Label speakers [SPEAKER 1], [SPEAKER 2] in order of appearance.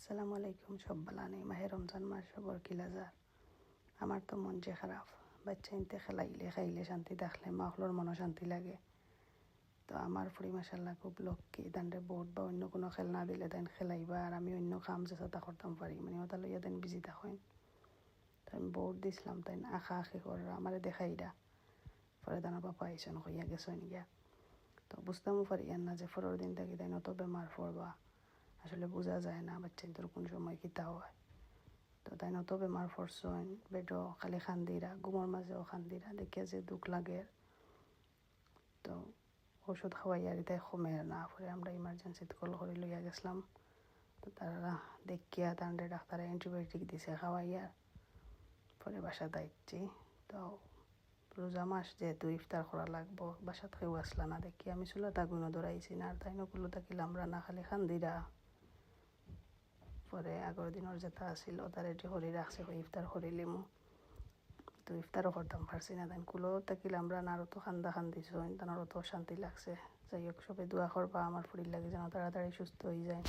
[SPEAKER 1] আসসালামু আলাইকুম। সব বালা নেই, মাহে রমজান মাস সবর কিলাজার। আমার তো মন যে খারাপ। বাচ্চা ইনতে খেলাইলে খাইলে শান্তি দেখলে মাহলোর মনও শান্তি লাগে। তো আমার ফুড়ি মাসাল্লাহ খুব লক্ষ্মী। তানরে বোর্ড বা অন্য কোনো খেল না দিলে তাই খেলাইবা, আর আমি অন্য কাম চেষ্টা করতাম পারি, মানে ওটা লইয়া তাই বিজি থাকেন। তো আমি বোর্ড দিছিলাম, তাই আঁকা আঁকি করা আমারে দেখাইরা পরে তার বাপা আইসন হইয়া গেছেন গিয়া। তো বুঝতামও পারি না যে পরের দিন থাকি তাই নত বেমার পড়বা। আসলে বোঝা যায় না বাচ্চা তোর কোন সময় কিতা হয়। তো তাই নত বেমার পড়ছেন, বেডও খালি খান্দিরা, ঘুমোর মাঝেও খান্দিরা, দেখিয়া যে দুঃখ লাগে। তো ওষুধ খাওয়াই আর তাই কমে না, পরে আমরা ইমার্জেন্সিতে কল করে লইয়া গেছিলাম। তো তারা দেখিয়া তান্ডে ডাক্তারে অ্যান্টিবায়োটিক দিছে খাওয়াইয়ার পরে বাসা দায়িত্বে। তো রোজা মাস যেহেতু ইফতার করা লাগবো, বাসাত কেউ আসলা না, দেখি আমি চুলা তাগুনো ধরাইছি না, আর তাই নকুলো তাকিলাম রান্না খালি খান্দিরা। পরে আগের দিনের যেটা আসিল তার এটি হরি রাখছে, ইফতার করিলিমু। তো ইফতারও করতাম পারছি না, তাই কুলো তাকিলাম রান্না, আরও তো খান্দা খান্দিছ, তারও তো শান্তি লাগছে। যাই হোক, সবাই দোয়া করবা আমার ফুরির লাগে যেন তাড়াতাড়ি সুস্থ হয়ে যায়।